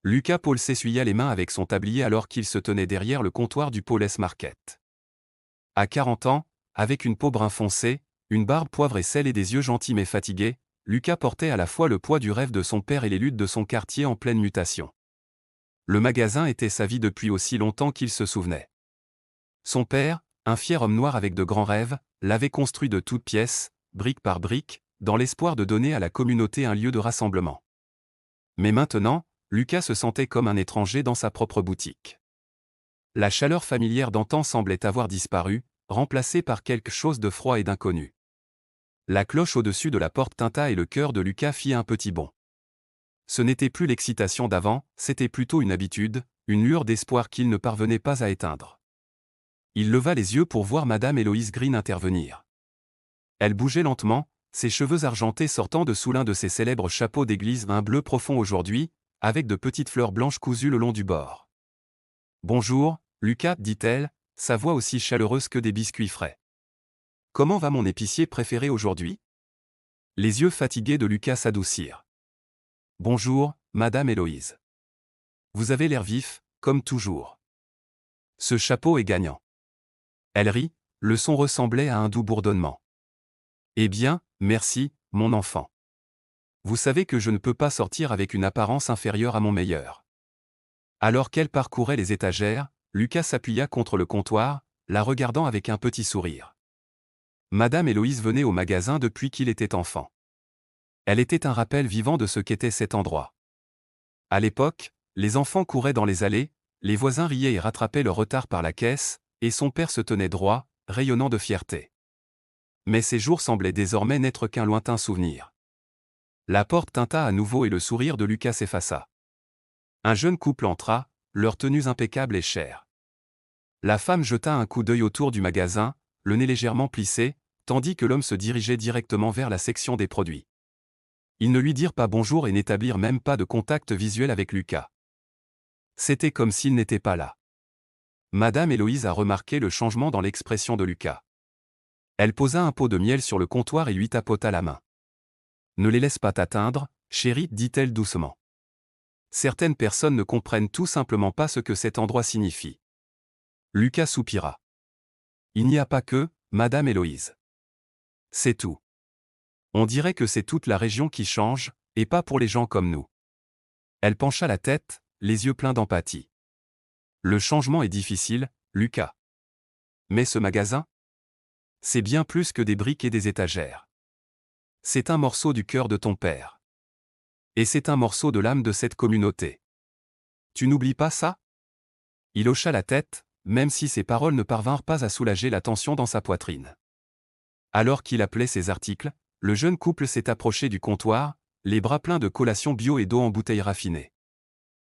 Lucas Paul s'essuya les mains avec son tablier alors qu'il se tenait derrière le comptoir du Paul's Market. À 40 ans, avec une peau brun foncé, une barbe poivre et sel et des yeux gentils mais fatigués, Lucas portait à la fois le poids du rêve de son père et les luttes de son quartier en pleine mutation. Le magasin était sa vie depuis aussi longtemps qu'il se souvenait. Son père, un fier homme noir avec de grands rêves, l'avait construit de toutes pièces, brique par brique, dans l'espoir de donner à la communauté un lieu de rassemblement. Mais maintenant, Lucas se sentait comme un étranger dans sa propre boutique. La chaleur familière d'antan semblait avoir disparu, remplacée par quelque chose de froid et d'inconnu. La cloche au-dessus de la porte tinta et le cœur de Lucas fit un petit bond. Ce n'était plus l'excitation d'avant, c'était plutôt une habitude, une lueur d'espoir qu'il ne parvenait pas à éteindre. Il leva les yeux pour voir Madame Héloïse Green intervenir. Elle bougeait lentement, ses cheveux argentés sortant de sous l'un de ses célèbres chapeaux d'église d'un bleu profond aujourd'hui, avec de petites fleurs blanches cousues le long du bord. « Bonjour, Lucas, dit-elle, sa voix aussi chaleureuse que des biscuits frais. Comment va mon épicier préféré aujourd'hui ?» Les yeux fatigués de Lucas s'adoucirent. « Bonjour, Madame Héloïse. Vous avez l'air vif, comme toujours. Ce chapeau est gagnant. » Elle rit, le son ressemblait à un doux bourdonnement. « Eh bien, merci, mon enfant. Vous savez que je ne peux pas sortir avec une apparence inférieure à mon meilleur. » Alors qu'elle parcourait les étagères, Lucas s'appuya contre le comptoir, la regardant avec un petit sourire. Madame Héloïse venait au magasin depuis qu'il était enfant. Elle était un rappel vivant de ce qu'était cet endroit. À l'époque, les enfants couraient dans les allées, les voisins riaient et rattrapaient leur retard par la caisse, et son père se tenait droit, rayonnant de fierté. Mais ces jours semblaient désormais n'être qu'un lointain souvenir. La porte tinta à nouveau et le sourire de Lucas s'effaça. Un jeune couple entra, leurs tenues impeccables et chères. La femme jeta un coup d'œil autour du magasin, le nez légèrement plissé, tandis que l'homme se dirigeait directement vers la section des produits. Ils ne lui dirent pas bonjour et n'établirent même pas de contact visuel avec Lucas. C'était comme s'il n'était pas là. Madame Héloïse a remarqué le changement dans l'expression de Lucas. Elle posa un pot de miel sur le comptoir et lui tapota la main. « Ne les laisse pas t'atteindre, chérie, dit-elle doucement. Certaines personnes ne comprennent tout simplement pas ce que cet endroit signifie. » Lucas soupira. « Il n'y a pas que, Madame Héloïse. C'est tout. On dirait que c'est toute la région qui change, et pas pour les gens comme nous. » Elle pencha la tête, les yeux pleins d'empathie. « Le changement est difficile, Lucas. Mais ce magasin ? C'est bien plus que des briques et des étagères. C'est un morceau du cœur de ton père. Et c'est un morceau de l'âme de cette communauté. Tu n'oublies pas ça ? » Il hocha la tête, même si ses paroles ne parvinrent pas à soulager la tension dans sa poitrine. Alors qu'il appelait ses articles, le jeune couple s'est approché du comptoir, les bras pleins de collations bio et d'eau en bouteilles raffinées.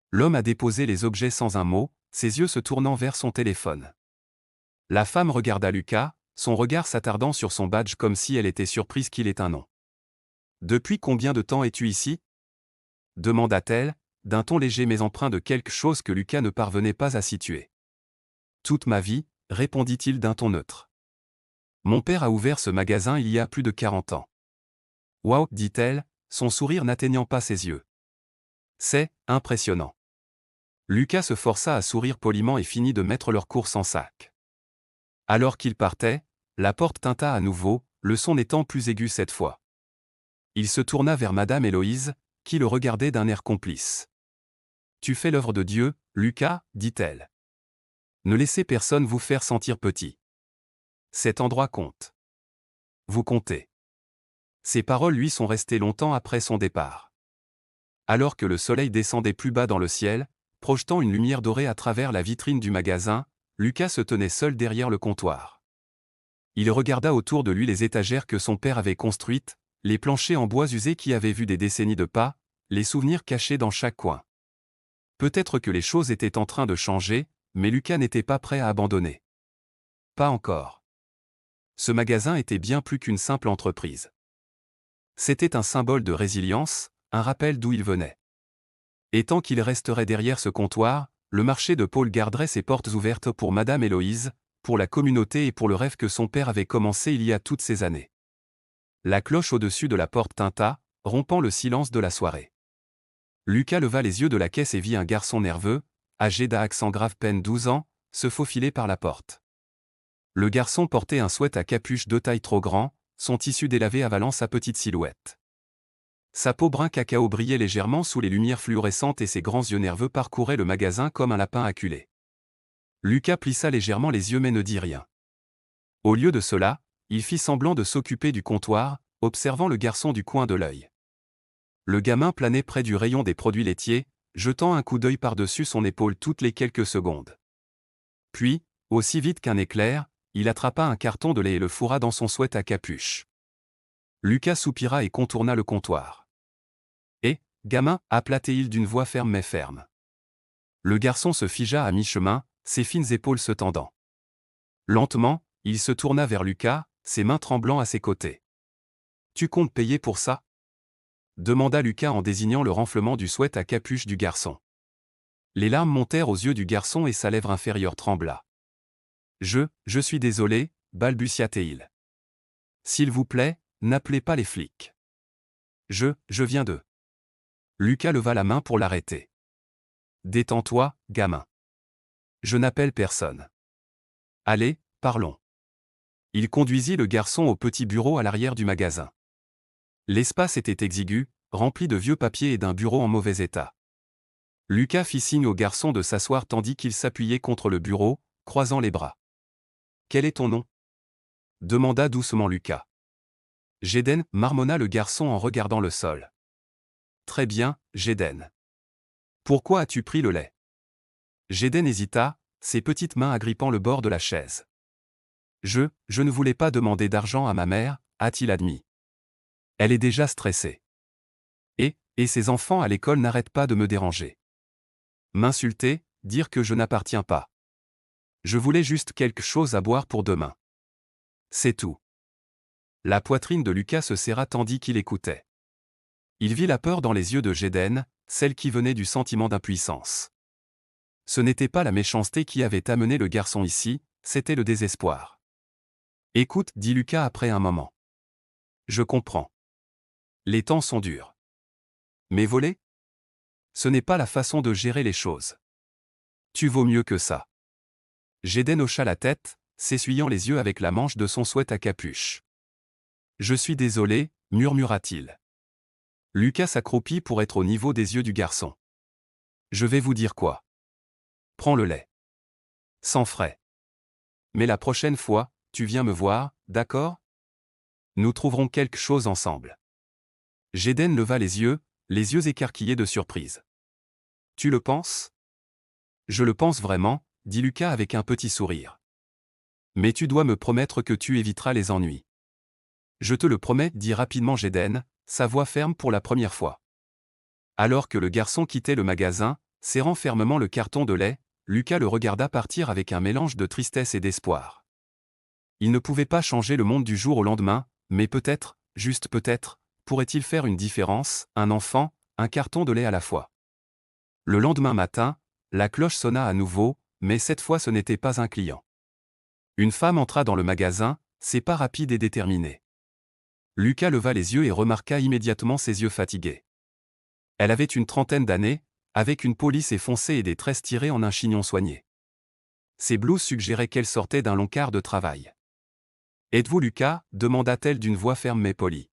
L'homme a déposé les objets sans un mot, ses yeux se tournant vers son téléphone. La femme regarda Lucas, son regard s'attardant sur son badge comme si elle était surprise qu'il ait un nom. « Depuis combien de temps es-tu ici ?» demanda-t-elle, d'un ton léger mais empreint de quelque chose que Lucas ne parvenait pas à situer. « Toute ma vie, répondit-il d'un ton neutre. Mon père a ouvert ce magasin il y a plus de 40 ans. Waouh, dit-elle, son sourire n'atteignant pas ses yeux. C'est impressionnant. Lucas se força à sourire poliment et finit de mettre leurs courses en sac. Alors qu'il partait, la porte tinta à nouveau, le son étant plus aigu cette fois. Il se tourna vers Madame Héloïse, qui le regardait d'un air complice. « Tu fais l'œuvre de Dieu, Lucas, dit-elle. Ne laissez personne vous faire sentir petit. Cet endroit compte. Vous comptez. » Ces paroles lui sont restées longtemps après son départ. Alors que le soleil descendait plus bas dans le ciel, projetant une lumière dorée à travers la vitrine du magasin, Lucas se tenait seul derrière le comptoir. Il regarda autour de lui les étagères que son père avait construites, les planchers en bois usés qui avaient vu des décennies de pas, les souvenirs cachés dans chaque coin. Peut-être que les choses étaient en train de changer, mais Lucas n'était pas prêt à abandonner. Pas encore. Ce magasin était bien plus qu'une simple entreprise. C'était un symbole de résilience, un rappel d'où il venait. Et tant qu'il resterait derrière ce comptoir, le marché de Paul garderait ses portes ouvertes pour Madame Héloïse, pour la communauté et pour le rêve que son père avait commencé il y a toutes ces années. La cloche au-dessus de la porte tinta, rompant le silence de la soirée. Lucas leva les yeux de la caisse et vit un garçon nerveux, âgé d'accent grave peine 12 ans, se faufiler par la porte. Le garçon portait un sweat à capuche de taille trop grand, son tissu délavé avalant sa petite silhouette. Sa peau brun cacao brillait légèrement sous les lumières fluorescentes et ses grands yeux nerveux parcouraient le magasin comme un lapin acculé. Lucas plissa légèrement les yeux mais ne dit rien. Au lieu de cela, il fit semblant de s'occuper du comptoir, observant le garçon du coin de l'œil. Le gamin planait près du rayon des produits laitiers, jetant un coup d'œil par-dessus son épaule toutes les quelques secondes. Puis, aussi vite qu'un éclair, il attrapa un carton de lait et le fourra dans son sweat à capuche. Lucas soupira et contourna le comptoir. « Eh, gamin » appela-t-il d'une voix ferme mais ferme. Le garçon se figea à mi-chemin, ses fines épaules se tendant. Lentement, il se tourna vers Lucas, ses mains tremblant à ses côtés. « Tu comptes payer pour ça » demanda Lucas en désignant le renflement du sweat à capuche du garçon. Les larmes montèrent aux yeux du garçon et sa lèvre inférieure trembla. « Je suis désolé » balbutia-t-il. « S'il vous plaît, n'appelez pas les flics. Je viens de... » Lucas leva la main pour l'arrêter. « Détends-toi, gamin. Je n'appelle personne. Allez, parlons. » Il conduisit le garçon au petit bureau à l'arrière du magasin. L'espace était exigu, rempli de vieux papiers et d'un bureau en mauvais état. Lucas fit signe au garçon de s'asseoir tandis qu'il s'appuyait contre le bureau, croisant les bras. « Quel est ton nom » demanda doucement Lucas. « Jeden » marmonna le garçon en regardant le sol. « Très bien, Jeden. Pourquoi as-tu pris le lait » Jeden hésita, ses petites mains agrippant le bord de la chaise. « Je ne voulais pas demander d'argent à ma mère » a-t-il admis. Elle est déjà stressée. Et ses enfants à l'école n'arrêtent pas de me déranger. M'insulter, dire que je n'appartiens pas. Je voulais juste quelque chose à boire pour demain. C'est tout. La poitrine de Lucas se serra tandis qu'il écoutait. Il vit la peur dans les yeux de Jeden, celle qui venait du sentiment d'impuissance. Ce n'était pas la méchanceté qui avait amené le garçon ici, c'était le désespoir. Écoute, dit Lucas après un moment. Je comprends. Les temps sont durs. Mais voler ? Ce n'est pas la façon de gérer les choses. Tu vaux mieux que ça. Jeden hocha la tête, s'essuyant les yeux avec la manche de son sweat à capuche. Je suis désolé, murmura-t-il. Lucas s'accroupit pour être au niveau des yeux du garçon. Je vais vous dire quoi. Prends le lait. Sans frais. Mais la prochaine fois, tu viens me voir, d'accord ? Nous trouverons quelque chose ensemble. Jeden leva les yeux écarquillés de surprise. Tu le penses ? Je le pense vraiment, dit Lucas avec un petit sourire. Mais tu dois me promettre que tu éviteras les ennuis. Je te le promets, dit rapidement Jeden, sa voix ferme pour la première fois. Alors que le garçon quittait le magasin, serrant fermement le carton de lait, Lucas le regarda partir avec un mélange de tristesse et d'espoir. Il ne pouvait pas changer le monde du jour au lendemain, mais peut-être, juste peut-être, pourrait-il faire une différence, un enfant, un carton de lait à la fois. Le lendemain matin, la cloche sonna à nouveau, mais cette fois ce n'était pas un client. Une femme entra dans le magasin, ses pas rapides et déterminés. Lucas leva les yeux et remarqua immédiatement ses yeux fatigués. Elle avait une trentaine d'années, avec une peau lisse et foncée et des tresses tirées en un chignon soigné. Ses blouses suggéraient qu'elle sortait d'un long quart de travail. « Êtes-vous Lucas » demanda-t-elle d'une voix ferme mais polie.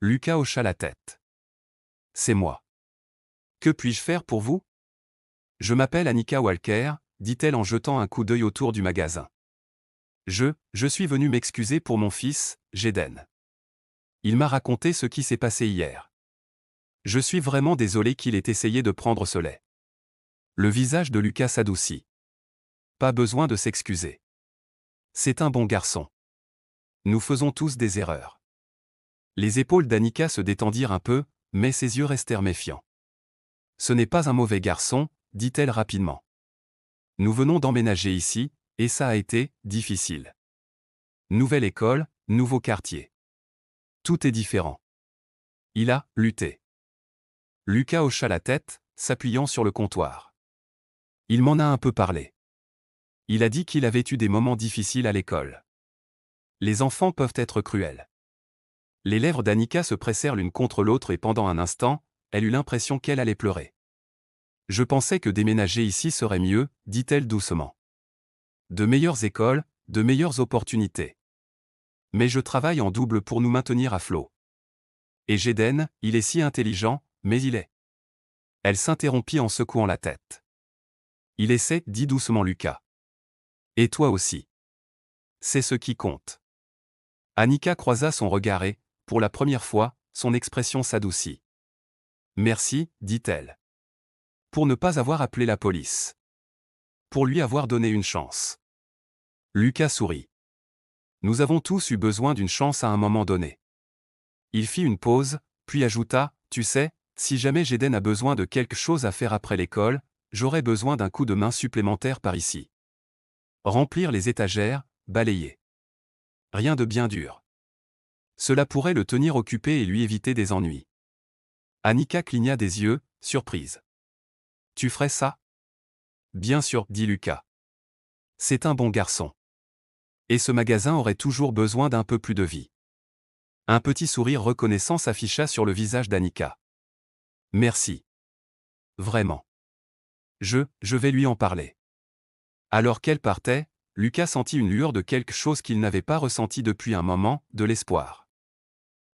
Lucas hocha la tête. « C'est moi. Que puis-je faire pour vous » Je m'appelle Annika Walker, dit-elle en jetant un coup d'œil autour du magasin. Je suis venu m'excuser pour mon fils, Jeden. Il m'a raconté ce qui s'est passé hier. Je suis vraiment désolé qu'il ait essayé de prendre ce lait. Le visage de Lucas s'adoucit. Pas besoin de s'excuser. C'est un bon garçon. Nous faisons tous des erreurs. Les épaules d'Annika se détendirent un peu, mais ses yeux restèrent méfiants. Ce n'est pas un mauvais garçon, dit-elle rapidement. Nous venons d'emménager ici, et ça a été difficile. Nouvelle école, nouveau quartier. Tout est différent. Il a lutté. Lucas hocha la tête, s'appuyant sur le comptoir. Il m'en a un peu parlé. Il a dit qu'il avait eu des moments difficiles à l'école. Les enfants peuvent être cruels. Les lèvres d'Annika se pressèrent l'une contre l'autre et pendant un instant, elle eut l'impression qu'elle allait pleurer. Je pensais que déménager ici serait mieux, dit-elle doucement. De meilleures écoles, de meilleures opportunités. Mais je travaille en double pour nous maintenir à flot. Et Jaden, il est si intelligent, mais il est. Elle s'interrompit en secouant la tête. Il essaie, dit doucement Lucas. Et toi aussi. C'est ce qui compte. Annika croisa son regard et, pour la première fois, son expression s'adoucit. Merci, dit-elle. Pour ne pas avoir appelé la police. Pour lui avoir donné une chance. Lucas sourit. Nous avons tous eu besoin d'une chance à un moment donné. Il fit une pause, puis ajouta, tu sais, si jamais Jaden a besoin de quelque chose à faire après l'école, j'aurai besoin d'un coup de main supplémentaire par ici. Remplir les étagères, balayer. Rien de bien dur. Cela pourrait le tenir occupé et lui éviter des ennuis. Annika cligna des yeux, surprise. Tu ferais ça? Bien sûr, dit Lucas. C'est un bon garçon. Et ce magasin aurait toujours besoin d'un peu plus de vie. Un petit sourire reconnaissant s'afficha sur le visage d'Annika. Merci. Vraiment. Je vais lui en parler. Alors qu'elle partait, Lucas sentit une lueur de quelque chose qu'il n'avait pas ressenti depuis un moment, de l'espoir.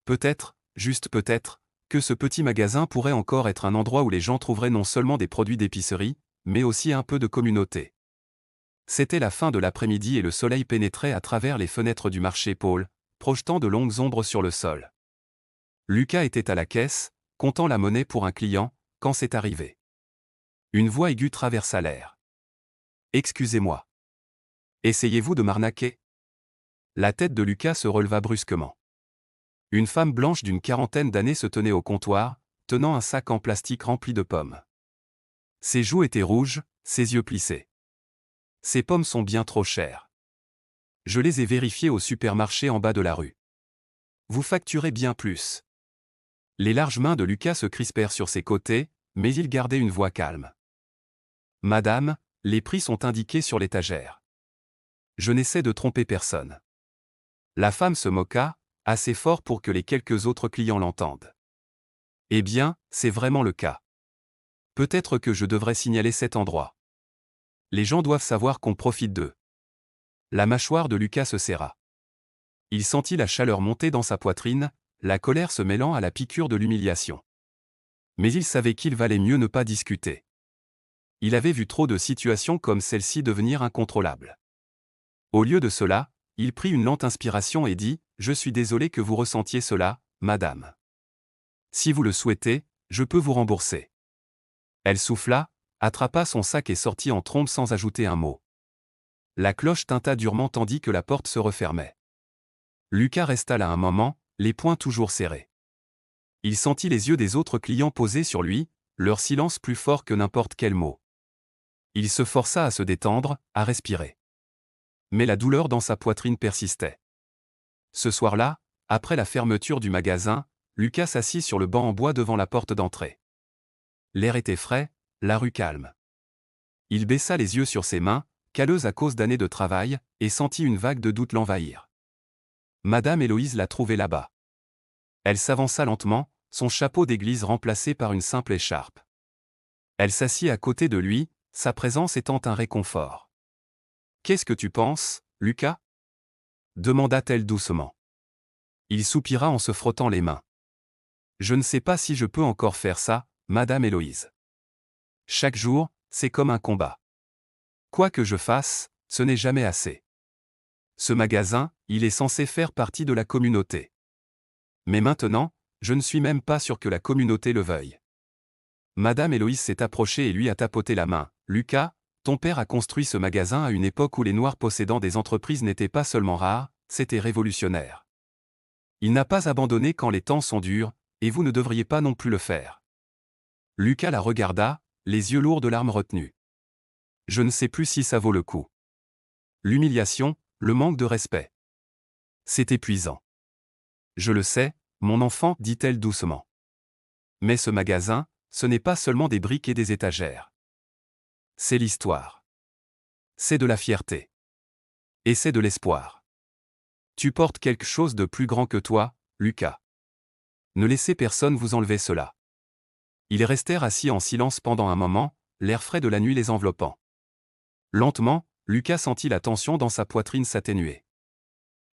Peut-être, juste peut-être, que ce petit magasin pourrait encore être un endroit où les gens trouveraient non seulement des produits d'épicerie, mais aussi un peu de communauté. C'était la fin de l'après-midi et le soleil pénétrait à travers les fenêtres du marché Paul, projetant de longues ombres sur le sol. Lucas était à la caisse, comptant la monnaie pour un client, quand c'est arrivé. Une voix aiguë traversa l'air. « Excusez-moi. Essayez-vous de m'arnaquer ?» La tête de Lucas se releva brusquement. Une femme blanche d'une quarantaine d'années se tenait au comptoir, tenant un sac en plastique rempli de pommes. Ses joues étaient rouges, ses yeux plissés. « Ces pommes sont bien trop chères. Je les ai vérifiées au supermarché en bas de la rue. Vous facturez bien plus. » Les larges mains de Lucas se crispèrent sur ses côtés, mais il gardait une voix calme. « Madame, les prix sont indiqués sur l'étagère. Je n'essaie de tromper personne. » La femme se moqua, assez fort pour que les quelques autres clients l'entendent. « Eh bien, c'est vraiment le cas. Peut-être que je devrais signaler cet endroit. Les gens doivent savoir qu'on profite d'eux. » La mâchoire de Lucas se serra. Il sentit la chaleur monter dans sa poitrine, la colère se mêlant à la piqûre de l'humiliation. Mais il savait qu'il valait mieux ne pas discuter. Il avait vu trop de situations comme celle-ci devenir incontrôlables. Au lieu de cela, il prit une lente inspiration et dit « Je suis désolé que vous ressentiez cela, madame. Si vous le souhaitez, je peux vous rembourser. » Elle souffla, attrapa son sac et sortit en trombe sans ajouter un mot. La cloche tinta durement tandis que la porte se refermait. Lucas resta là un moment, les poings toujours serrés. Il sentit les yeux des autres clients posés sur lui, leur silence plus fort que n'importe quel mot. Il se força à se détendre, à respirer. Mais la douleur dans sa poitrine persistait. Ce soir-là, après la fermeture du magasin, Lucas s'assit sur le banc en bois devant la porte d'entrée. L'air était frais, la rue calme. Il baissa les yeux sur ses mains, calleuses à cause d'années de travail, et sentit une vague de doute l'envahir. Madame Héloïse l'a trouvé là-bas. Elle s'avança lentement, son chapeau d'église remplacé par une simple écharpe. Elle s'assit à côté de lui, sa présence étant un réconfort. « Qu'est-ce que tu penses, Lucas ?» demanda-t-elle doucement. Il soupira en se frottant les mains. « Je ne sais pas si je peux encore faire ça, Madame Héloïse. Chaque jour, c'est comme un combat. Quoi que je fasse, ce n'est jamais assez. Ce magasin, il est censé faire partie de la communauté. Mais maintenant, je ne suis même pas sûr que la communauté le veuille. » Madame Héloïse s'est approchée et lui a tapoté la main. « Lucas, ton père a construit ce magasin à une époque où les Noirs possédant des entreprises n'étaient pas seulement rares, c'était révolutionnaire. Il n'a pas abandonné quand les temps sont durs, et vous ne devriez pas non plus le faire. » Lucas la regarda, les yeux lourds de larmes retenues. « Je ne sais plus si ça vaut le coup. L'humiliation, le manque de respect. C'est épuisant. »« Je le sais, mon enfant, dit-elle doucement. Mais ce magasin, ce n'est pas seulement des briques et des étagères. C'est l'histoire. C'est de la fierté. Et c'est de l'espoir. Tu portes quelque chose de plus grand que toi, Lucas. Ne laissez personne vous enlever cela. Ils restèrent assis en silence pendant un moment, l'air frais de la nuit les enveloppant. Lentement, Lucas sentit la tension dans sa poitrine s'atténuer.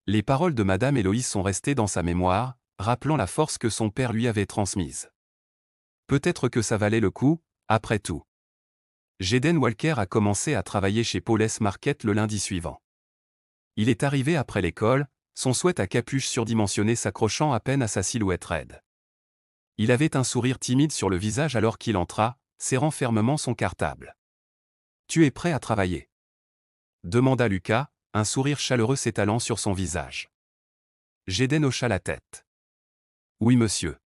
Les paroles de Madame Héloïse sont restées dans sa mémoire, rappelant la force que son père lui avait transmise. Peut-être que ça valait le coup, après tout. Jaden Walker a commencé à travailler chez Paul's Market le lundi suivant. Il est arrivé après l'école, son sweat à capuche surdimensionné s'accrochant à peine à sa silhouette raide. Il avait un sourire timide sur le visage alors qu'il entra, serrant fermement son cartable. « Tu es prêt à travailler ?» demanda Lucas, un sourire chaleureux s'étalant sur son visage. Jaden hocha la tête. « Oui monsieur. »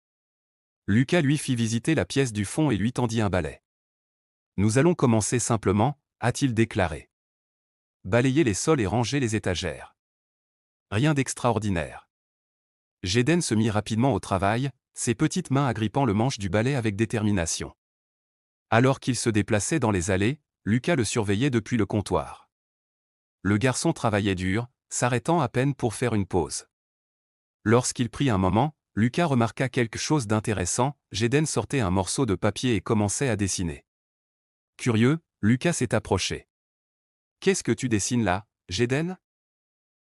Lucas lui fit visiter la pièce du fond et lui tendit un balai. « Nous allons commencer simplement, » a-t-il déclaré. « Balayer les sols et ranger les étagères. Rien d'extraordinaire. » Jaden se mit rapidement au travail, ses petites mains agrippant le manche du balai avec détermination. Alors qu'il se déplaçait dans les allées, Lucas le surveillait depuis le comptoir. Le garçon travaillait dur, s'arrêtant à peine pour faire une pause. Lorsqu'il prit un moment, Lucas remarqua quelque chose d'intéressant, Jaden sortait un morceau de papier et commençait à dessiner. Curieux, Lucas s'est approché. « Qu'est-ce que tu dessines là, Jaden ?»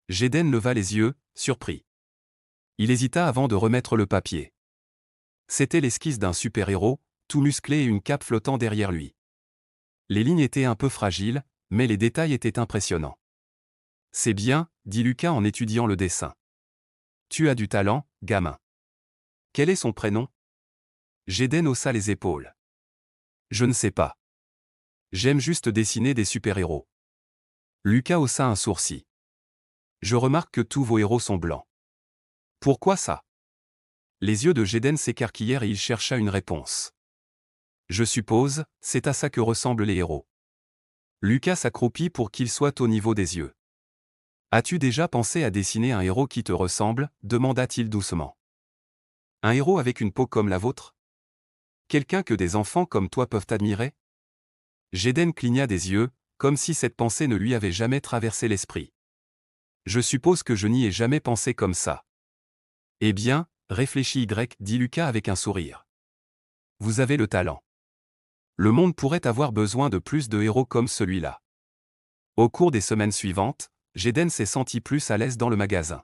Jaden leva les yeux, surpris. Il hésita avant de remettre le papier. C'était l'esquisse d'un super-héros, tout musclé et une cape flottant derrière lui. Les lignes étaient un peu fragiles, mais les détails étaient impressionnants. « C'est bien, » dit Lucas en étudiant le dessin. « Tu as du talent, gamin. » Quel est son prénom ? Jaden haussa les épaules. « Je ne sais pas. J'aime juste dessiner des super-héros. » Lucas haussa un sourcil. « Je remarque que tous vos héros sont blancs. Pourquoi ça ? » Les yeux de Jaden s'écarquillèrent et il chercha une réponse. « Je suppose, c'est à ça que ressemblent les héros. » Lucas s'accroupit pour qu'il soit au niveau des yeux. « As-tu déjà pensé à dessiner un héros qui te ressemble ? » demanda-t-il doucement. « Un héros avec une peau comme la vôtre ? Quelqu'un que des enfants comme toi peuvent admirer ?» Jaden cligna des yeux, comme si cette pensée ne lui avait jamais traversé l'esprit. « Je suppose que je n'y ai jamais pensé comme ça. » Eh bien, réfléchis dit Lucas avec un sourire. Vous avez le talent. Le monde pourrait avoir besoin de plus de héros comme celui-là. Au cours des semaines suivantes, Jaden s'est senti plus à l'aise dans le magasin.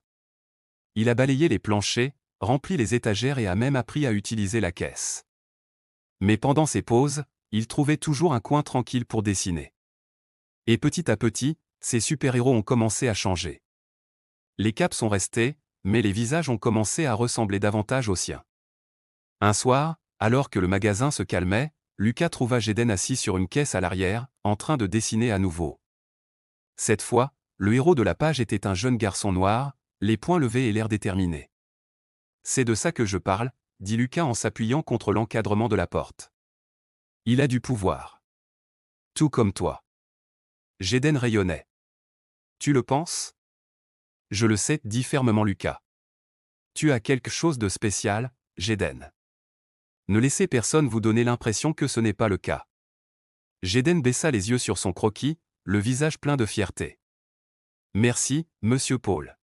Il a balayé les planchers, rempli les étagères et a même appris à utiliser la caisse. Mais pendant ses pauses, il trouvait toujours un coin tranquille pour dessiner. Et petit à petit, ses super-héros ont commencé à changer. Les capes sont restées, mais les visages ont commencé à ressembler davantage aux siens. Un soir, alors que le magasin se calmait, Lucas trouva Jaden assis sur une caisse à l'arrière, en train de dessiner à nouveau. Cette fois, le héros de la page était un jeune garçon noir, les poings levés et l'air déterminé. « C'est de ça que je parle, » dit Lucas en s'appuyant contre l'encadrement de la porte. « Il a du pouvoir. Tout comme toi. » Jaden rayonnait. « Tu le penses ? » « Je le sais, » dit fermement Lucas. « Tu as quelque chose de spécial, Jaden. Ne laissez personne vous donner l'impression que ce n'est pas le cas. » Jaden baissa les yeux sur son croquis, le visage plein de fierté. « Merci, monsieur Paul. »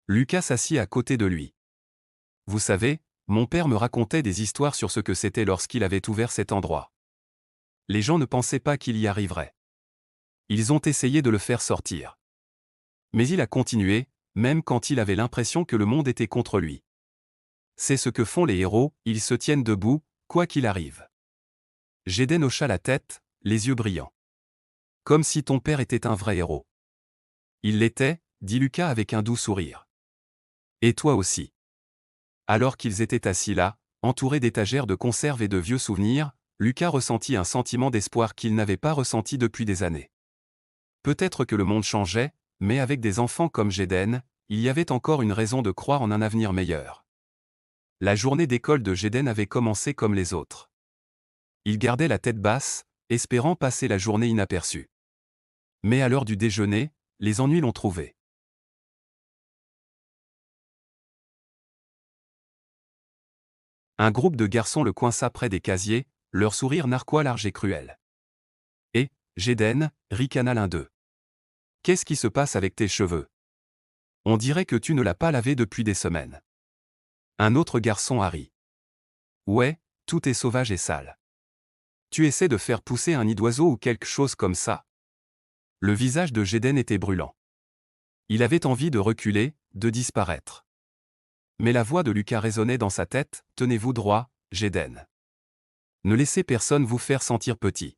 Lucas s'assit à côté de lui. « Vous savez, mon père me racontait des histoires sur ce que c'était lorsqu'il avait ouvert cet endroit. Les gens ne pensaient pas qu'il y arriverait. Ils ont essayé de le faire sortir. Mais il a continué, même quand il avait l'impression que le monde était contre lui. C'est ce que font les héros, ils se tiennent debout, quoi qu'il arrive. » Jaden hocha la tête, les yeux brillants. « Comme si ton père était un vrai héros. »« Il l'était, » dit Lucas avec un doux sourire. « Et toi aussi. » Alors qu'ils étaient assis là, entourés d'étagères de conserves et de vieux souvenirs, Lucas ressentit un sentiment d'espoir qu'il n'avait pas ressenti depuis des années. Peut-être que le monde changeait, mais avec des enfants comme Jaden, il y avait encore une raison de croire en un avenir meilleur. La journée d'école de Jaden avait commencé comme les autres. Il gardait la tête basse, espérant passer la journée inaperçue. Mais à l'heure du déjeuner, les ennuis l'ont trouvé. Un groupe de garçons le coinça près des casiers, leur sourire narquois large et cruel. « Et, Jaden, » ricana l'un d'eux. « Qu'est-ce qui se passe avec tes cheveux ? On dirait que tu ne l'as pas lavé depuis des semaines. » Un autre garçon a ri. « Ouais, Tout est sauvage et sale. Tu essaies de faire pousser un nid d'oiseau ou quelque chose comme ça. Le visage de Jaden était brûlant. Il avait envie de reculer, de disparaître. Mais la voix de Lucas résonnait dans sa tête, « Tenez-vous droit, Jaden. Ne laissez personne vous faire sentir petit. »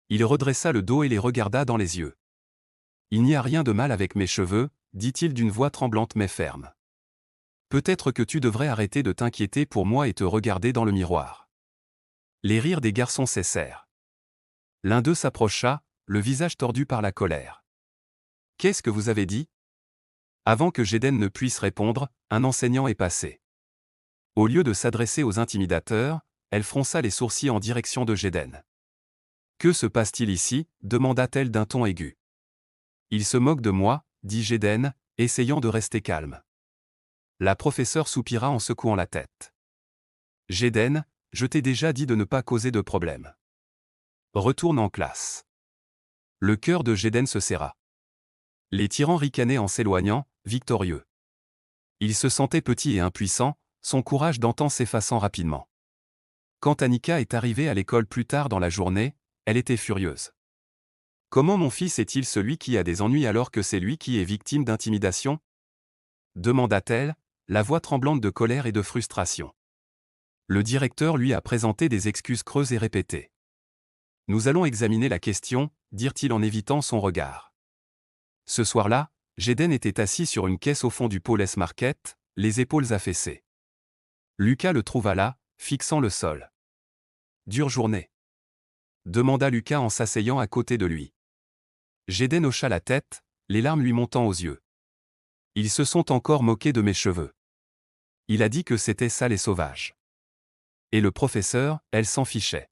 Il redressa le dos et les regarda dans les yeux. « Il n'y a rien de mal avec mes cheveux, » dit-il d'une voix tremblante mais ferme. « Peut-être que tu devrais arrêter de t'inquiéter pour moi et te regarder dans le miroir. » Les rires des garçons cessèrent. L'un d'eux s'approcha, le visage tordu par la colère. « Qu'est-ce que vous avez dit ?» Avant que Jaden ne puisse répondre, un enseignant est passé. Au lieu de s'adresser aux intimidateurs, elle fronça les sourcils en direction de Jaden. « Que se passe-t-il ici » demanda-t-elle d'un ton aigu. « Il se moque de moi » dit Jaden, essayant de rester calme. La professeure soupira en secouant la tête. « Jaden, je t'ai déjà dit de ne pas causer de problème. Retourne en classe. » Le cœur de Jaden se serra. Les tyrans ricanaient en s'éloignant, victorieux. Il se sentait petit et impuissant, son courage d'antan s'effaçant rapidement. Quand Annika est arrivée à l'école plus tard dans la journée, elle était furieuse. « Comment mon fils est-il celui qui a des ennuis alors que c'est lui qui est victime d'intimidation ?» demanda-t-elle, la voix tremblante de colère et de frustration. Le directeur lui a présenté des excuses creuses et répétées. « Nous allons examiner la question » dirent-ils en évitant son regard. Ce soir-là, Jaden était assis sur une caisse au fond du Paul's Market, les épaules affaissées. Lucas le trouva là, fixant le sol. « Dure journée ?» demanda Lucas en s'asseyant à côté de lui. Jaden hocha la tête, les larmes lui montant aux yeux. « Ils se sont encore moqués de mes cheveux. Il a dit que c'était sale et sauvage. Et le professeur, elle s'en fichait.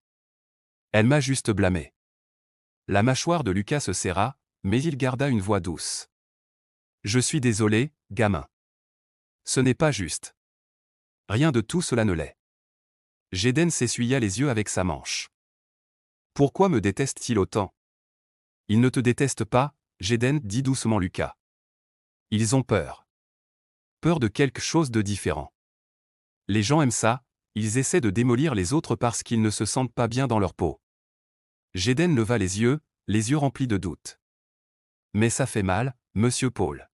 Elle m'a juste blâmé. » La mâchoire de Lucas se serra, mais il garda une voix douce. « Je suis désolé, gamin. Ce n'est pas juste. Rien de tout cela ne l'est. » Jaden s'essuya les yeux avec sa manche. « Pourquoi me déteste-t-il autant ?»« Ils ne te détestent pas, Jaden, dit doucement Lucas. Ils ont peur. Peur de quelque chose de différent. Les gens aiment ça, ils essaient de démolir les autres parce qu'ils ne se sentent pas bien dans leur peau. » Jaden leva les yeux remplis de doute. « Mais ça fait mal, monsieur Paul.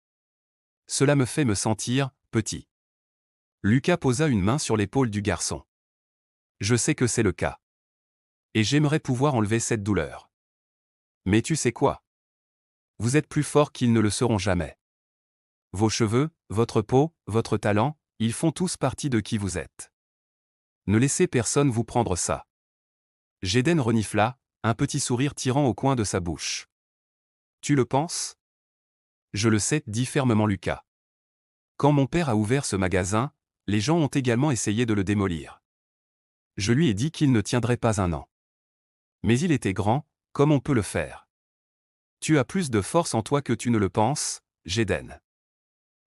Cela me fait me sentir petit. » Lucas posa une main sur l'épaule du garçon. « Je sais que c'est le cas. Et j'aimerais pouvoir enlever cette douleur. Mais tu sais quoi? Vous êtes plus fort qu'ils ne le seront jamais. Vos cheveux, votre peau, votre talent, ils font tous partie de qui vous êtes. Ne laissez personne vous prendre ça. » Jaden renifla, un petit sourire tirant au coin de sa bouche. « Tu le penses ? » « Je le sais, dit fermement Lucas. Quand mon père a ouvert ce magasin, les gens ont également essayé de le démolir. Je lui ai dit qu'il ne tiendrait pas un an. Mais il était grand, comme on peut le faire. Tu as plus de force en toi que tu ne le penses, Jaden. »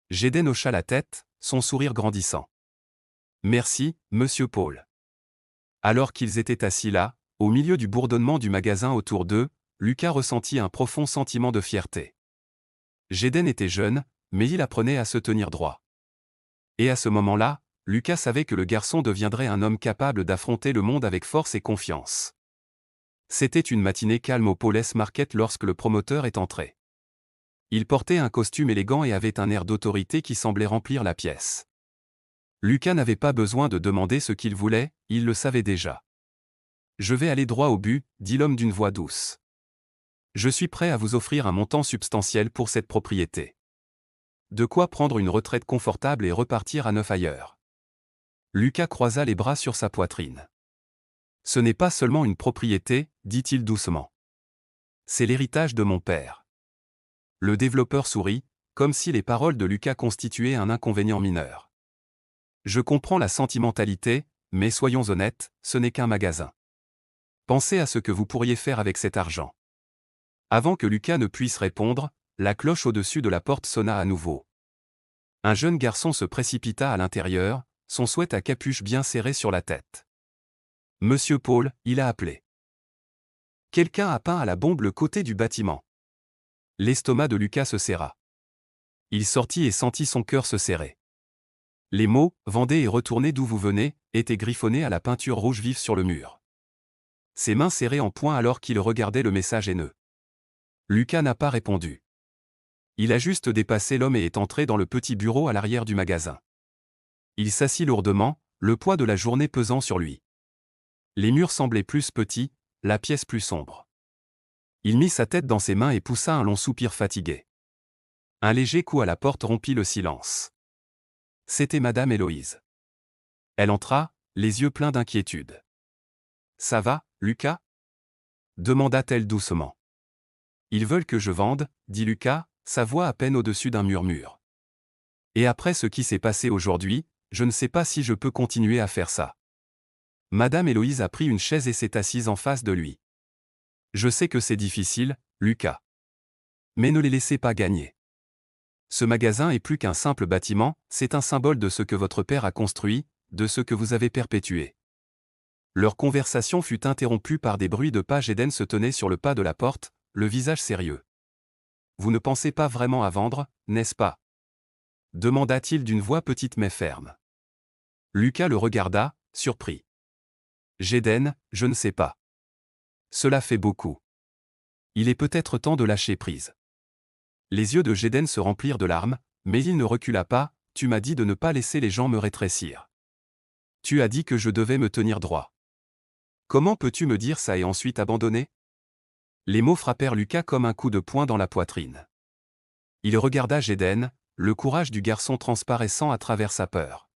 Jaden hocha la tête, son sourire grandissant. « Merci, monsieur Paul. » Alors qu'ils étaient assis là, au milieu du bourdonnement du magasin autour d'eux, Lucas ressentit un profond sentiment de fierté. Jaden était jeune, mais il apprenait à se tenir droit. Et à ce moment-là, Lucas savait que le garçon deviendrait un homme capable d'affronter le monde avec force et confiance. C'était une matinée calme au Paul's Market lorsque le promoteur est entré. Il portait un costume élégant et avait un air d'autorité qui semblait remplir la pièce. Lucas n'avait pas besoin de demander ce qu'il voulait, il le savait déjà. « Je vais aller droit au but » dit l'homme d'une voix douce. « Je suis prêt à vous offrir un montant substantiel pour cette propriété. De quoi prendre une retraite confortable et repartir à neuf ailleurs. » Lucas croisa les bras sur sa poitrine. « Ce n'est pas seulement une propriété, dit-il doucement. C'est l'héritage de mon père. » Le développeur sourit, comme si les paroles de Lucas constituaient un inconvénient mineur. « Je comprends la sentimentalité, mais soyons honnêtes, ce n'est qu'un magasin. Pensez à ce que vous pourriez faire avec cet argent. » Avant que Lucas ne puisse répondre, la cloche au-dessus de la porte sonna à nouveau. Un jeune garçon se précipita à l'intérieur, son sweat à capuche bien serré sur la tête. « Monsieur Paul, il a appelé. » Quelqu'un a peint à la bombe le côté du bâtiment. L'estomac de Lucas se serra. Il sortit et sentit son cœur se serrer. Les mots « Vendez et retournez d'où vous venez » étaient griffonnés à la peinture rouge vive sur le mur. Ses mains serrées en poing alors qu'il regardait le message haineux. Lucas n'a pas répondu. Il a juste dépassé l'homme et est entré dans le petit bureau à l'arrière du magasin. Il s'assit lourdement, le poids de la journée pesant sur lui. Les murs semblaient plus petits, la pièce plus sombre. Il mit sa tête dans ses mains et poussa un long soupir fatigué. Un léger coup à la porte rompit le silence. C'était Madame Héloïse. Elle entra, les yeux pleins d'inquiétude. « Ça va, Lucas » demanda-t-elle doucement. « Ils veulent que je vende » dit Lucas, sa voix à peine au-dessus d'un murmure. « Et après ce qui s'est passé aujourd'hui, je ne sais pas si je peux continuer à faire ça. » Madame Héloïse a pris une chaise et s'est assise en face de lui. « Je sais que c'est difficile, Lucas. Mais ne les laissez pas gagner. Ce magasin est plus qu'un simple bâtiment, c'est un symbole de ce que votre père a construit, de ce que vous avez perpétué. » Leur conversation fut interrompue par des bruits de pas. Jeden se tenait sur le pas de la porte, le visage sérieux. « Vous ne pensez pas vraiment à vendre, n'est-ce pas » demanda-t-il d'une voix petite mais ferme. Lucas le regarda, surpris. « Jeden, je ne sais pas. Cela fait beaucoup. Il est peut-être temps de lâcher prise. » Les yeux de Jeden se remplirent de larmes, mais il ne recula pas. « Tu m'as dit de ne pas laisser les gens me rétrécir. Tu as dit que je devais me tenir droit. Comment peux-tu me dire ça et ensuite abandonner ?» Les mots frappèrent Lucas comme un coup de poing dans la poitrine. Il regarda Jeden, le courage du garçon transparaissant à travers sa peur.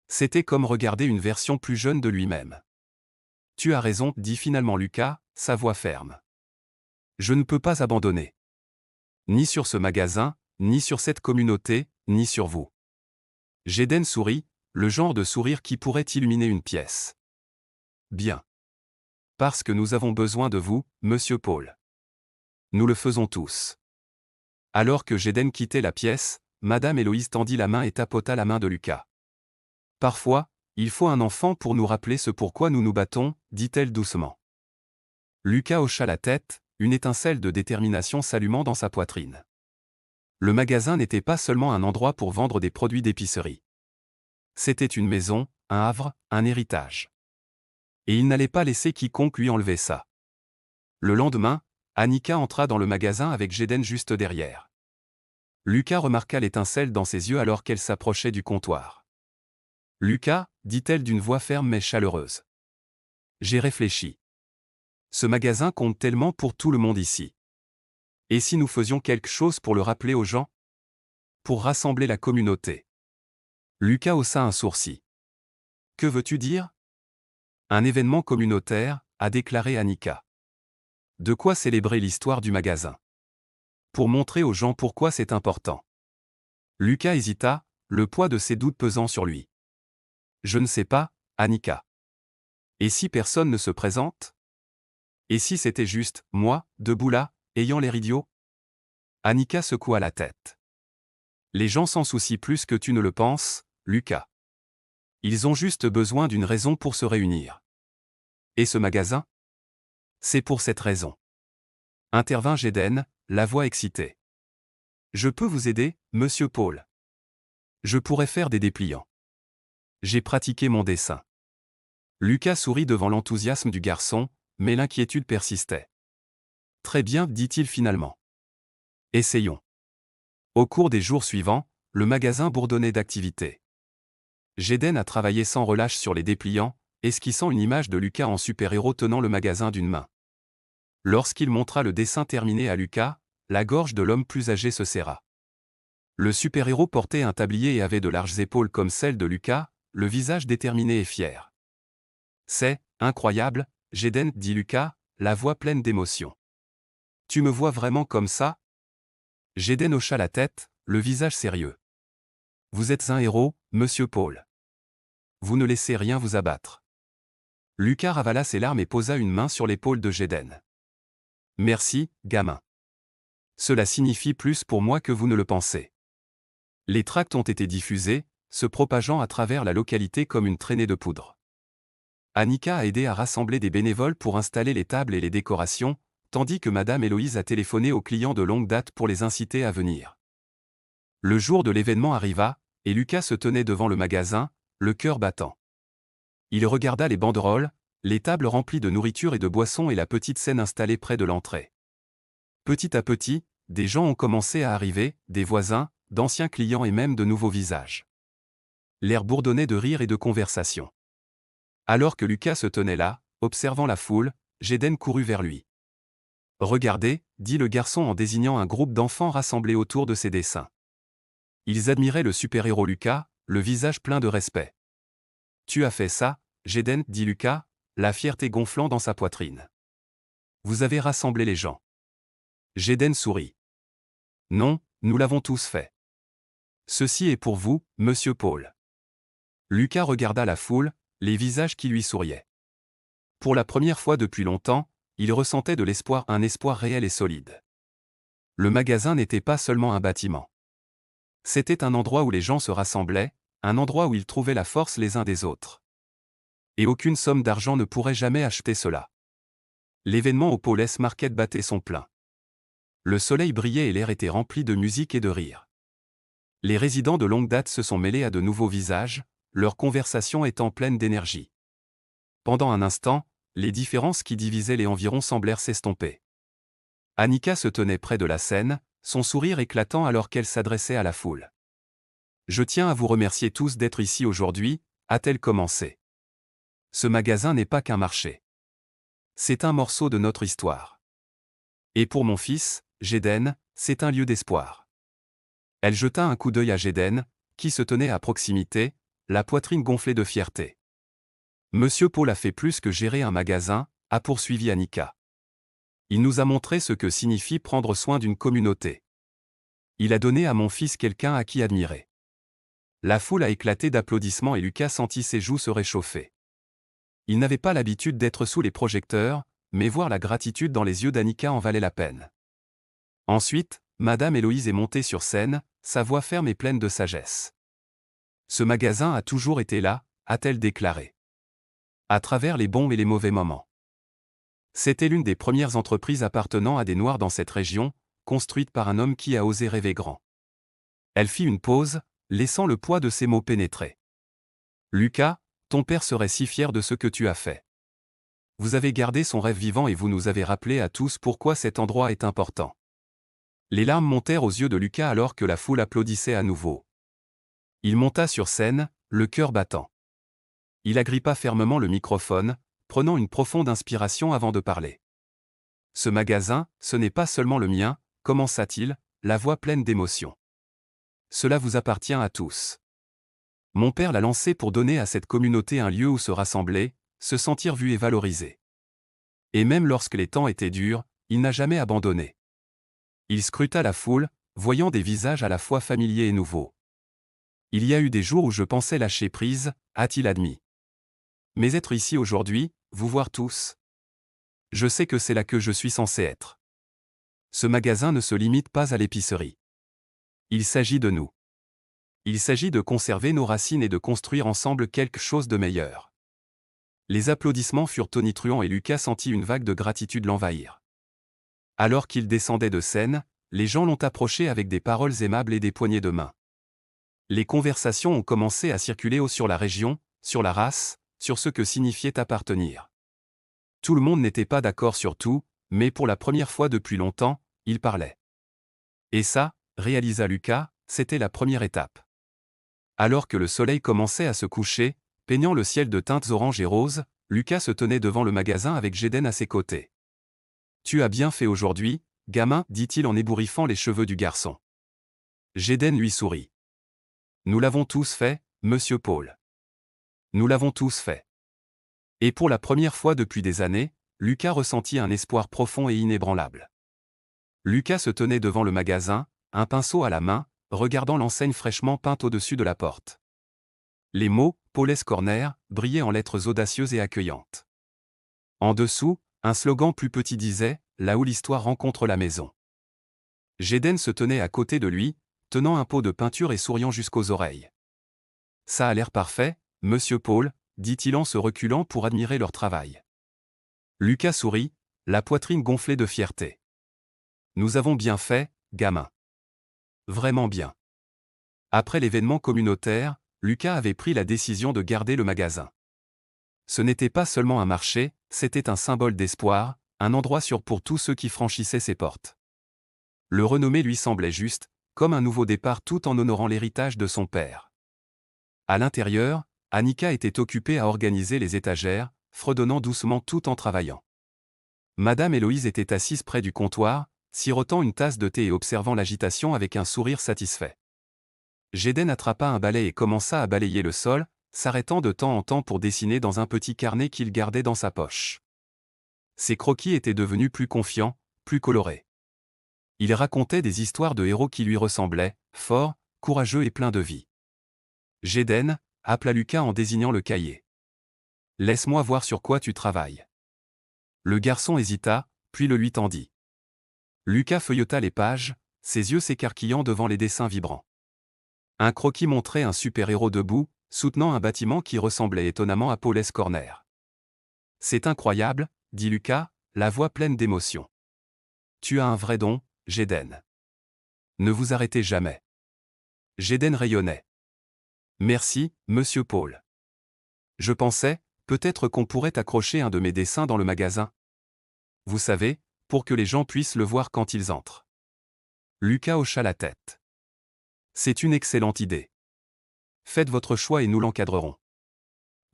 C'était comme regarder une version plus jeune de lui-même. « Tu as raison, dit finalement Lucas, sa voix ferme. Je ne peux pas abandonner. Ni sur ce magasin, ni sur cette communauté, ni sur vous. » Jeden sourit, le genre de sourire qui pourrait illuminer une pièce. « Bien. Parce que nous avons besoin de vous, Monsieur Paul. Nous le faisons tous. » Alors que Jeden quittait la pièce, Madame Héloïse tendit la main et tapota la main de Lucas. « Parfois, il faut un enfant pour nous rappeler ce pourquoi nous nous battons, dit-elle doucement. Lucas hocha la tête, une étincelle de détermination s'allumant dans sa poitrine. Le magasin n'était pas seulement un endroit pour vendre des produits d'épicerie. C'était une maison, un havre, un héritage. Et il n'allait pas laisser quiconque lui enlever ça. Le lendemain, Annika entra dans le magasin avec Jeden juste derrière. Lucas remarqua l'étincelle dans ses yeux alors qu'elle s'approchait du comptoir. « Lucas, dit-elle d'une voix ferme mais chaleureuse. J'ai réfléchi. Ce magasin compte tellement pour tout le monde ici. Et si nous faisions quelque chose pour le rappeler aux gens? Pour rassembler la communauté. » Lucas haussa un sourcil. « Que veux-tu dire ?»« Un événement communautaire, » a déclaré Annika. « De quoi célébrer l'histoire du magasin. Pour montrer aux gens pourquoi c'est important. » Lucas hésita, le poids de ses doutes pesant sur lui. « Je ne sais pas, Annika. Et si personne ne se présente? Et si c'était juste, moi, debout là, ayant l'air idiot ?» Annika secoua la tête. « Les gens s'en soucient plus que tu ne le penses, Lucas. Ils ont juste besoin d'une raison pour se réunir. Et ce magasin? C'est pour cette raison. » Intervint Jeden, la voix excitée. « Je peux vous aider, Monsieur Paul. Je pourrais faire des dépliants. J'ai pratiqué mon dessin. » Lucas sourit devant l'enthousiasme du garçon, mais l'inquiétude persistait. « Très bien, dit-il finalement. Essayons. » Au cours des jours suivants, le magasin bourdonnait d'activités. Jeden a travaillé sans relâche sur les dépliants, esquissant une image de Lucas en super-héros tenant le magasin d'une main. Lorsqu'il montra le dessin terminé à Lucas, la gorge de l'homme plus âgé se serra. Le super-héros portait un tablier et avait de larges épaules comme celles de Lucas, le visage déterminé et fier. « C'est incroyable, Jeden, dit Lucas, la voix pleine d'émotion. Tu me vois vraiment comme ça? » Jeden hocha la tête, le visage sérieux. « Vous êtes un héros, Monsieur Paul. Vous ne laissez rien vous abattre. » Lucas ravala ses larmes et posa une main sur l'épaule de Jeden. « Merci, gamin. Cela signifie plus pour moi que vous ne le pensez. » Les tracts ont été diffusés, se propageant à travers la localité comme une traînée de poudre. Annika a aidé à rassembler des bénévoles pour installer les tables et les décorations, tandis que Madame Héloïse a téléphoné aux clients de longue date pour les inciter à venir. Le jour de l'événement arriva, et Lucas se tenait devant le magasin, le cœur battant. Il regarda les banderoles, les tables remplies de nourriture et de boissons et la petite scène installée près de l'entrée. Petit à petit, des gens ont commencé à arriver, des voisins, d'anciens clients et même de nouveaux visages. L'air bourdonnait de rire et de conversation. Alors que Lucas se tenait là, observant la foule, Jaden courut vers lui. « Regardez » dit le garçon en désignant un groupe d'enfants rassemblés autour de ses dessins. Ils admiraient le super-héros Lucas, le visage plein de respect. « Tu as fait ça, Jaden » dit Lucas, la fierté gonflant dans sa poitrine. « Vous avez rassemblé les gens. » Jaden sourit. « Non, nous l'avons tous fait. Ceci est pour vous, monsieur Paul. » Lucas regarda la foule, les visages qui lui souriaient. Pour la première fois depuis longtemps, il ressentait de l'espoir, un espoir réel et solide. Le magasin n'était pas seulement un bâtiment. C'était un endroit où les gens se rassemblaient, un endroit où ils trouvaient la force les uns des autres. Et aucune somme d'argent ne pourrait jamais acheter cela. L'événement au Paul's Market battait son plein. Le soleil brillait et l'air était rempli de musique et de rire. Les résidents de longue date se sont mêlés à de nouveaux visages, leur conversation étant pleine d'énergie. Pendant un instant, les différences qui divisaient les environs semblèrent s'estomper. Annika se tenait près de la scène, son sourire éclatant alors qu'elle s'adressait à la foule. « Je tiens à vous remercier tous d'être ici aujourd'hui », a-t-elle commencé. « Ce magasin n'est pas qu'un marché. C'est un morceau de notre histoire. Et pour mon fils, Jaden, c'est un lieu d'espoir. » Elle jeta un coup d'œil à Jaden, qui se tenait à proximité, la poitrine gonflée de fierté. « Monsieur Paul a fait plus que gérer un magasin », a poursuivi Annika. « Il nous a montré ce que signifie prendre soin d'une communauté. Il a donné à mon fils quelqu'un à qui admirer. » La foule a éclaté d'applaudissements et Lucas sentit ses joues se réchauffer. Il n'avait pas l'habitude d'être sous les projecteurs, mais voir la gratitude dans les yeux d'Annika en valait la peine. Ensuite, Madame Héloïse est montée sur scène, sa voix ferme et pleine de sagesse. « Ce magasin a toujours été là », a-t-elle déclaré. À travers les bons et les mauvais moments. C'était l'une des premières entreprises appartenant à des Noirs dans cette région, construite par un homme qui a osé rêver grand. Elle fit une pause, laissant le poids de ses mots pénétrer. « Lucas, ton père serait si fier de ce que tu as fait. Vous avez gardé son rêve vivant et vous nous avez rappelé à tous pourquoi cet endroit est important. » Les larmes montèrent aux yeux de Lucas alors que la foule applaudissait à nouveau. Il monta sur scène, le cœur battant. Il agrippa fermement le microphone, prenant une profonde inspiration avant de parler. « Ce magasin, ce n'est pas seulement le mien », commença-t-il, la voix pleine d'émotion. « Cela vous appartient à tous. Mon père l'a lancé pour donner à cette communauté un lieu où se rassembler, se sentir vu et valorisé. Et même lorsque les temps étaient durs, il n'a jamais abandonné. » Il scruta la foule, voyant des visages à la fois familiers et nouveaux. « Il y a eu des jours où je pensais lâcher prise », a-t-il admis. Mais être ici aujourd'hui, vous voir tous. Je sais que c'est là que je suis censé être. Ce magasin ne se limite pas à l'épicerie. Il s'agit de nous. Il s'agit de conserver nos racines et de construire ensemble quelque chose de meilleur. Les applaudissements furent tonitruants et Lucas sentit une vague de gratitude l'envahir. Alors qu'il descendait de scène, les gens l'ont approché avec des paroles aimables et des poignées de main. Les conversations ont commencé à circuler sur la région, sur la race, sur ce que signifiait appartenir. Tout le monde n'était pas d'accord sur tout, mais pour la première fois depuis longtemps, ils parlaient. Et ça, réalisa Lucas, c'était la première étape. Alors que le soleil commençait à se coucher, peignant le ciel de teintes orange et roses, Lucas se tenait devant le magasin avec Jaden à ses côtés. « Tu as bien fait aujourd'hui, gamin » dit-il en ébouriffant les cheveux du garçon. Jaden lui sourit. « Nous l'avons tous fait, monsieur Paul. Nous l'avons tous fait. » Et pour la première fois depuis des années, Lucas ressentit un espoir profond et inébranlable. Lucas se tenait devant le magasin, un pinceau à la main, regardant l'enseigne fraîchement peinte au-dessus de la porte. Les mots « Paul's Corner » brillaient en lettres audacieuses et accueillantes. En dessous, un slogan plus petit disait « Là où l'histoire rencontre la maison ». Jaden se tenait à côté de lui, tenant un pot de peinture et souriant jusqu'aux oreilles. « Ça a l'air parfait, monsieur Paul », dit-il en se reculant pour admirer leur travail. Lucas sourit, la poitrine gonflée de fierté. « Nous avons bien fait, gamin. Vraiment bien. Après l'événement communautaire, Lucas avait pris la décision de garder le magasin. Ce n'était pas seulement un marché, c'était un symbole d'espoir, un endroit sûr pour tous ceux qui franchissaient ses portes. Le renommer lui semblait juste, comme un nouveau départ tout en honorant l'héritage de son père. À l'intérieur, Annika était occupée à organiser les étagères, fredonnant doucement tout en travaillant. Madame Héloïse était assise près du comptoir, sirotant une tasse de thé et observant l'agitation avec un sourire satisfait. Géden attrapa un balai et commença à balayer le sol, s'arrêtant de temps en temps pour dessiner dans un petit carnet qu'il gardait dans sa poche. Ses croquis étaient devenus plus confiants, plus colorés. Il racontait des histoires de héros qui lui ressemblaient, forts, courageux et pleins de vie. Géden, appela Lucas en désignant le cahier. « Laisse-moi voir sur quoi tu travailles. » Le garçon hésita, puis le lui tendit. Lucas feuilleta les pages, ses yeux s'écarquillant devant les dessins vibrants. Un croquis montrait un super-héros debout, soutenant un bâtiment qui ressemblait étonnamment à Paul's Corner. « C'est incroyable, » dit Lucas, la voix pleine d'émotion. « Tu as un vrai don, Géden. Ne vous arrêtez jamais. » Géden rayonnait. « Merci, monsieur Paul. Je pensais, peut-être qu'on pourrait accrocher un de mes dessins dans le magasin. Vous savez, pour que les gens puissent le voir quand ils entrent. » Lucas hocha la tête. « C'est une excellente idée. Faites votre choix et nous l'encadrerons. »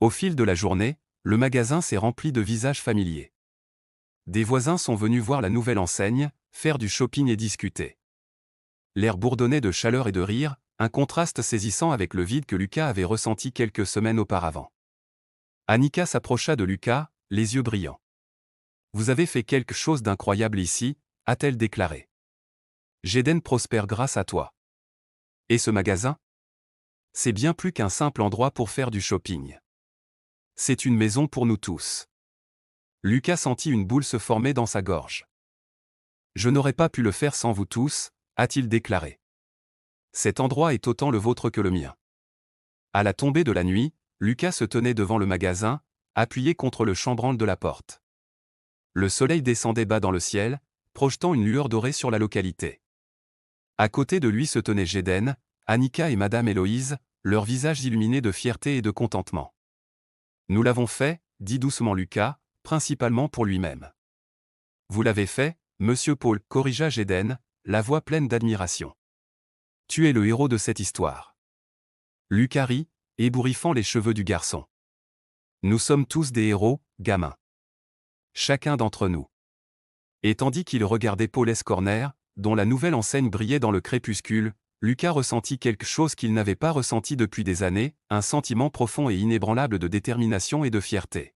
Au fil de la journée, le magasin s'est rempli de visages familiers. Des voisins sont venus voir la nouvelle enseigne, faire du shopping et discuter. L'air bourdonnait de chaleur et de rire, un contraste saisissant avec le vide que Lucas avait ressenti quelques semaines auparavant. Annika s'approcha de Lucas, les yeux brillants. « Vous avez fait quelque chose d'incroyable ici, » a-t-elle déclaré. « Géden prospère grâce à toi. Et ce magasin ? C'est bien plus qu'un simple endroit pour faire du shopping. C'est une maison pour nous tous. » Lucas sentit une boule se former dans sa gorge. « Je n'aurais pas pu le faire sans vous tous, » a-t-il déclaré. « Cet endroit est autant le vôtre que le mien. » À la tombée de la nuit, Lucas se tenait devant le magasin, appuyé contre le chambranle de la porte. Le soleil descendait bas dans le ciel, projetant une lueur dorée sur la localité. À côté de lui se tenaient Géden, Annika et Madame Héloïse, leurs visages illuminés de fierté et de contentement. « Nous l'avons fait, » dit doucement Lucas, principalement pour lui-même. « Vous l'avez fait, monsieur Paul, » corrigea Géden, la voix pleine d'admiration. « Tu es le héros de cette histoire. » Lucas rit, ébouriffant les cheveux du garçon. « Nous sommes tous des héros, gamins. Chacun d'entre nous. » Et tandis qu'il regardait Paul's Corner, dont la nouvelle enseigne brillait dans le crépuscule, Lucas ressentit quelque chose qu'il n'avait pas ressenti depuis des années, un sentiment profond et inébranlable de détermination et de fierté.